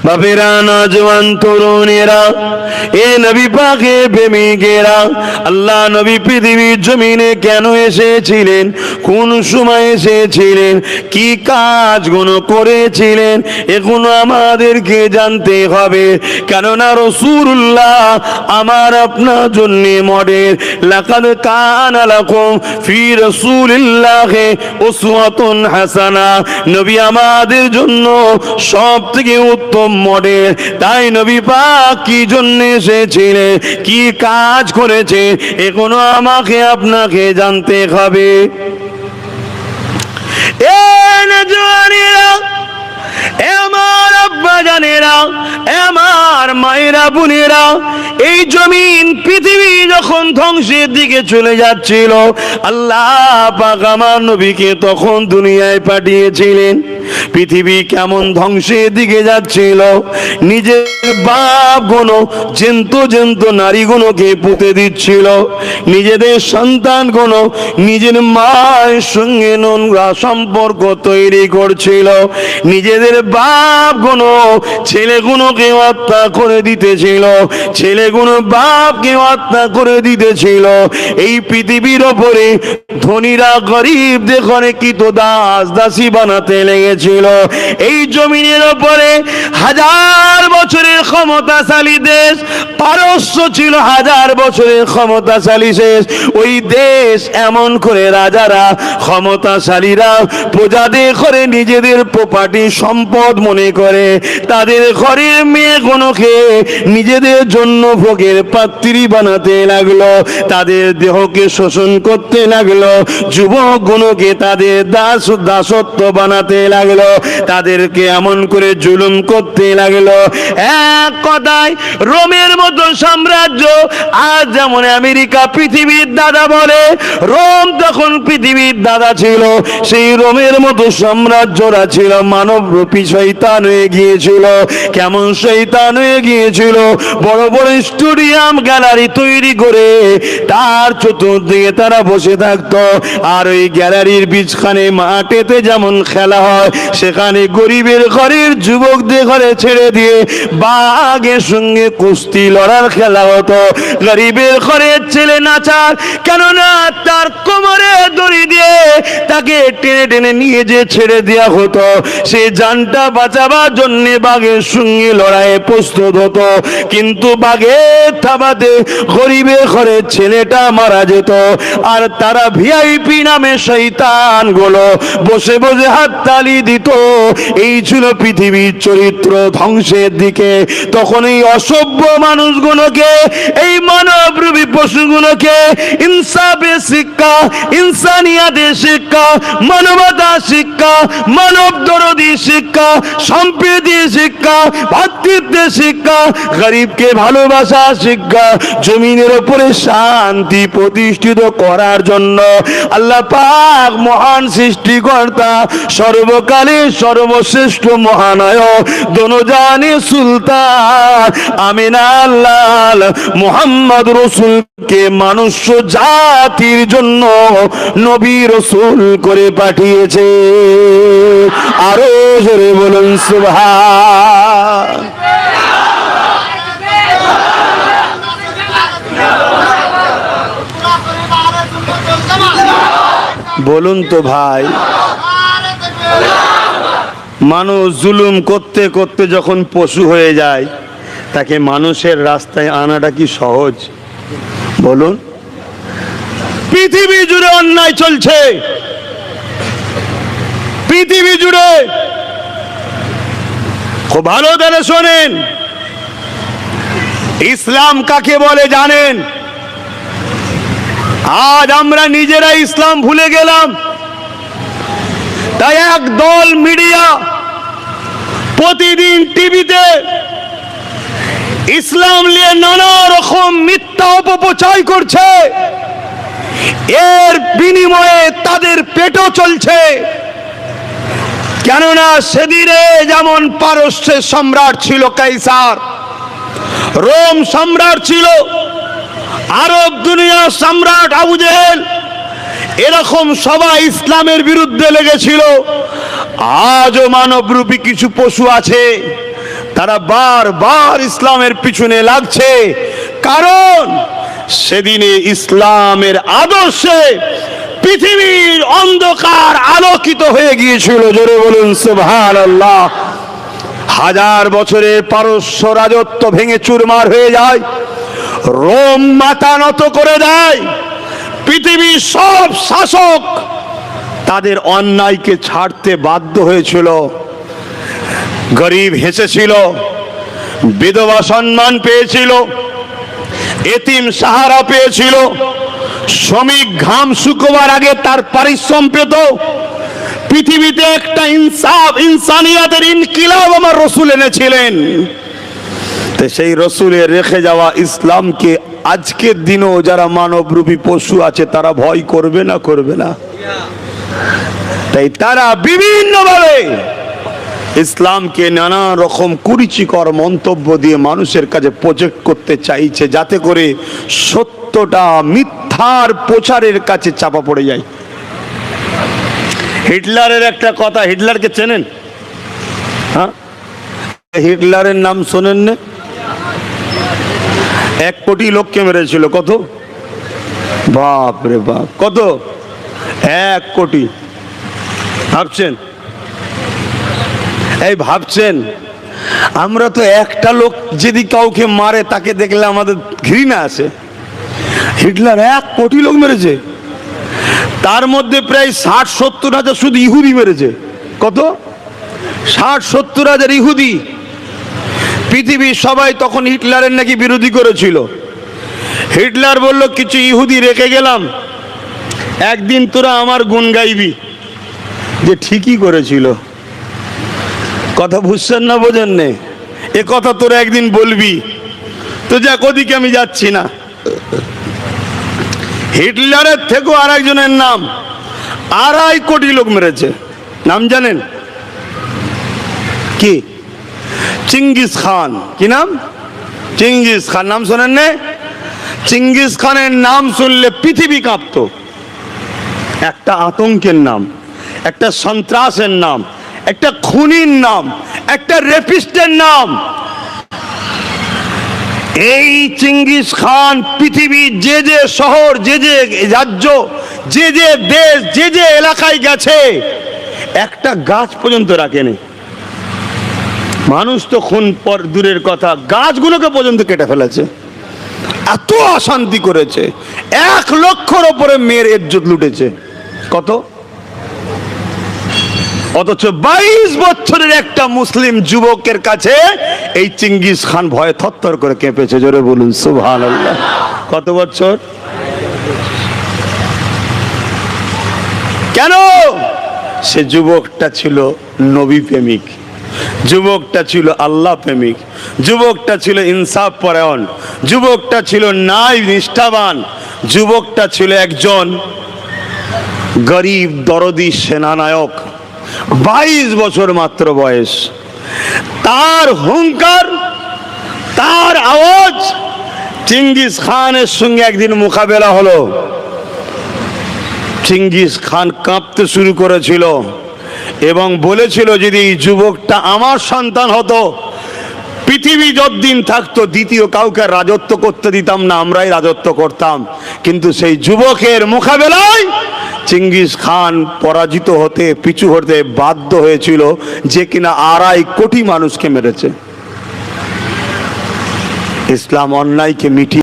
বাপেরা, নওজওয়ান তরুণেরা, এ নবী পাকের প্রেমিকেরা, আল্লাহ নবী পৃথিবীর জমিনে কেন এসেছিলেন, কোন সময় এসেছিলেন, কি কাজগুলো করেছিলেন, এগুলো আমাদেরকে জানতে হবে। কেননা রাসূলুল্লাহ আমার আপনার জন্য মডেল। লাকাদ কানা লাকুম ফি রাসূলিল্লাহি উসওয়াতুন হাসানা। নবী আমাদের জন্য সব থেকে উত্তম মডেল। তাই নবী পাক কি জন্য এসেছিলেন, কি কাজ করেছে, এগুলো আমাকে আপনাকে জানতে হবে। এ নওজওয়ানেরা, আমার আব্বা জানেরা, আমার মায়েরা বোনেরা, এই জমিন পৃথিবী যখন ধ্বংসের দিকে চলে যাচ্ছিল, আল্লাহ পাক আমার নবীকে তখন দুনিয়ায় পাঠিয়েছিলেন। পৃথিবী কেমন ধ্বংসের দিকে যাচ্ছিল, নিজের বাপ গুলো জেন্ত নারীগুলোকে পুঁতে দিচ্ছিল, নিজেদের সন্তান গুলো নিজের মায়ের সঙ্গে নোংরা সম্পর্ক তৈরি করছিল, নিজেদের বাপ গুলো ছেলেগুলোকে হত্যা করে দিতেছিল, ছেলেগুলো বাপকে হত্যা করে দিতেছিল। এই পৃথিবীর ওপরে ধনীরা গরিবদের ঘরে কিতো দাস দাসী বানাতে লেগেছিল। এই জমিনের ওপরে 1000 বছরের ক্ষমতাশালী দেশ পারস্য ছিল, 1000 বছরের ক্ষমতাশালী শেষ। ওই দেশ এমন করে রাজারা ক্ষমতাশালীরা প্রজাদের ঘরে নিজেদের প্রপার্টি সম্পদ মনে করে তাদের ঘরের মেয়েগুলোকে নিজেদের জন্য ভোগের পাত্রী বানাতে লাগলো, তাদের দেহকে শোষণ করতে লাগলো, যুবকগুলোকে তাদের দাসত্ব বানাতে লাগলো, তাদেরকে এমন করে জুলুম করতে লাগলো। এক কথায় রোমের মতো সাম্রাজ্য, আজ যেমন আমেরিকা পৃথিবীর দাদা বলে, রোম তখন পৃথিবীর দাদা ছিল। সেই রোমের মতো সাম্রাজ্যরা ছিল মানবরূপী শয়তান হয়ে গিয়েছিল। কেমন শয়তান হয়ে গিয়েছিল, বড় বড় স্টেডিয়াম গ্যালারি তৈরি করে তার চতুর্দিকে তারা বসে থাকতো। আর ওই গ্যালারির বীজখানে মাঠেতে যেমন খেলা হয়, সেখানে গরিবের ঘরের যুবকদের ঘরে ছেড়ে দিয়ে বাঘের সঙ্গে কুস্তি লড়ার খেলা হতো। গরিবের ঘরের ছেলে নাচার, কেননা তার কোমরে দড়ি দিয়ে তাকে টেনে টেনে নিয়ে যে ছেড়ে দেওয়া হতো, সে জানটা বাঁচাবার জন্য বাঘের সঙ্গে লড়াইয়ে প্রস্তুত হতো। কিন্তু বাঘের থাবাতে গরিবের ঘরের ছেলেটা মারা যেত। আর তারা ভিআইপি নামে শয়তান গুলো বসে বসে হাততালি দিত। এই ছিল পৃথিবীর চরিত্র ধ্বংসের দিকে। তখন এই অসভ্য মানুষগুলোকে, এই মানবরূপী পশুগুলোকে ইনসাফের শিক্ষা, ইনসানিয়াতের শিক্ষা, মানবতার শিক্ষা, মানব দরদি শিক্ষা, সম্প্রীতির শিক্ষা, ভাতৃত্বের শিক্ষা, গরিবকে ভালোবাসার শিক্ষা, জমিনের উপরে শান্তি প্রতিষ্ঠিত করার জন্য আল্লাহ পাক মহান সৃষ্টিকর্তা, সর্বকালের সর্বশ্রেষ্ঠ মহানায়ক, দোনোজাহানের সুলতান আমিনা আল্লাহ মুহাম্মদ রাসূলকে মানুষ জাতির জন্য নবী রাসূল করে পাঠিয়েছে। আরো জোরে বলুন সুবহান। বলুন তো ভাই, মানুষ জুলুম করতে করতে যখন পশু হয়ে যায়, তাকে মানুষের রাস্তায় আনাটা কি সহজ? বলুন। পৃথিবী জুড়ে অন্যায় চলছে, পৃথিবী জুড়ে। খুব ভালো করে শোনেন, ইসলাম কাকে বলে জানেন? আজ আমরা নিজেরা ইসলাম ভুলে গেলাম। তাই এক দল মিডিয়া প্রতিদিন টিভিতে ইসলাম নিয়ে নানা রকম মিথ্যা অপপ্রচার করছে। এর বিনিময়ে তাদের পেটও চলছে। কেননা সেদিনে যেমন পারস্যের সম্রাট ছিল কাইসার, রোম সম্রাট ছিল, আরব দুনিয়ার সম্রাট আবু জেহেল, এরকম সবাই ইসলামের বিরুদ্ধে লেগেছিল। আজও মানবরূপী কিছু পশু আছে, তারা বারবার ইসলামের পিছনে লাগছে, কারণ সেদিনে ইসলামের আদর্শে পৃথিবীর অন্ধকার আলোকিত হয়ে গিয়েছিল। জোরে বলুন সুবহানাল্লাহ। হাজার বছরের পারস্য রাজত্ব ভেঙে চুরমার হয়ে যায়, রোম মাথা নত করে দেয়, পৃথিবীর সব শাসক তাদের অন্যায়কে ছাড়তে বাধ্য হয়েছিল। গরিব হেসেছিল, বিধবা সম্মান পেয়েছিল, এতিম সাহারা পেয়েছিল, শ্রমিক ঘাম শুকোবার আগে তার পারিশ্রম পেত। পৃথিবীতে একটা ইনসাফ, ইনসানিয়াতের ইনকিলাব আমার রসুল এনেছিলেন। তো সেই রসুলের রেখে যাওয়া ইসলামকে আজকের দিনেও যারা মানবরূপী পশু আছে তারা ভয় করবে না? করবে না? তাই তারা বিভিন্নভাবে ইসলামকে নানা রকম কুরুচিকর মন্তব্য দিয়ে মানুষের কাছে প্রজেক্ট করতে চাইছে, যাতে করে সত্যটা মিথ্যার প্রচারের কাছে চাপা পড়ে যায়। হিটলারের একটা কথা, হিটলারকে চেনেন? হ্যাঁ, হিটলারের নাম শোনেন না? 1 কোটি লোককে মেরেছিল। কত? বাপ রে বাপ, কত? 1 কোটি। ভাবছেন? এই ভাবছেন আমরা তো একটা লোক যদি কাউকে মারে তাকে দেখলে আমাদের ঘৃণা আসে। হিটলার 1 কোটি লোক মেরেছে, তার মধ্যে প্রায় 60-70 হাজার শুধু ইহুদি মেরেছে। কত? 60-70 হাজার ইহুদি। পৃথিবীর সবাই তখন হিটলারের নাকি বিরোধী করেছিল। হিটলার বলল, কিছু ইহুদি রেখে গেলাম, একদিন তোরা আমার গুণ গাইবি। যে ঠিকই করেছিল। কথা বুঝছেন না? বোঝেন নে? এ কথা তোরা একদিন বলবি। তো যাক, ওদিকে আমি যাচ্ছি না। হিটলারের থেকেও আর একজনের নাম, 2.5 কোটি লোক মেরেছে। নাম জানেন কি? চিঙ্গিস খান। কি নাম? চিঙ্গিস খান। নাম শোনেন না? চিঙ্গিস খানের নাম শুনলে পৃথিবী কাঁপত। একটা আতঙ্কের নাম, একটা সন্ত্রাসের নাম, একটা খুনির নাম, একটা রেপিস্টের নাম। এই চিঙ্গিস খান পৃথিবীর যে যে শহর, যে যে রাজ্য, যে যে দেশ, যে যে এলাকায় গেছে, একটা গাছ পর্যন্ত রাখেনি। মানুষ তো খুন পর দূরের কথা, গাছগুলোকে পর্যন্ত কেটে ফেলেছে। এত অশান্তি করেছে। 1 লক্ষর ওপরে মেয়ের ইজ্জত লুটেছে। কত? অথচ 22 বছরের একটা মুসলিম যুবকের কাছে এই চিঙ্গিস খান ভয়ে থরথর করে কেঁপেছে। জোরে বলুন সুবহানাল্লাহ। কত বছর? কেন? সে যুবকটা ছিল নবী প্রেমিক, যুবকটা ছিল আল্লাহ প্রেমিক, যুবকটা ছিল ইনসাফ পরায়ণ, যুবকটা ছিল ন্যায় নিষ্ঠাবান, যুবকটা ছিল একজন গরিব দরদি সেনানায়ক। 22 বছর মাত্র বয়স। তার হুঙ্কার, তার আওয়াজ চিঙ্গিস খানের সঙ্গে একদিন মোকাবেলা হলো। চিঙ্গিস খান কাঁপতে শুরু করেছিল এবং বলেছিল, যদি এই যুবকটা আমার সন্তান হতো, পৃথিবী যতদিন থাকতো দ্বিতীয় কাউকে রাজত্ব করতে দিতাম না, আমরাই রাজত্ব করতাম। কিন্তু সেই যুবকের মোকাবেলায় চিঙ্গিস খান পরাজিত হতে, পিছু হতে বাধ্য হয়েছিল, যে কিনা 2.5 কোটি মানুষকে মেরেছে। ইসলাম অন্যায়কে মিটিয়ে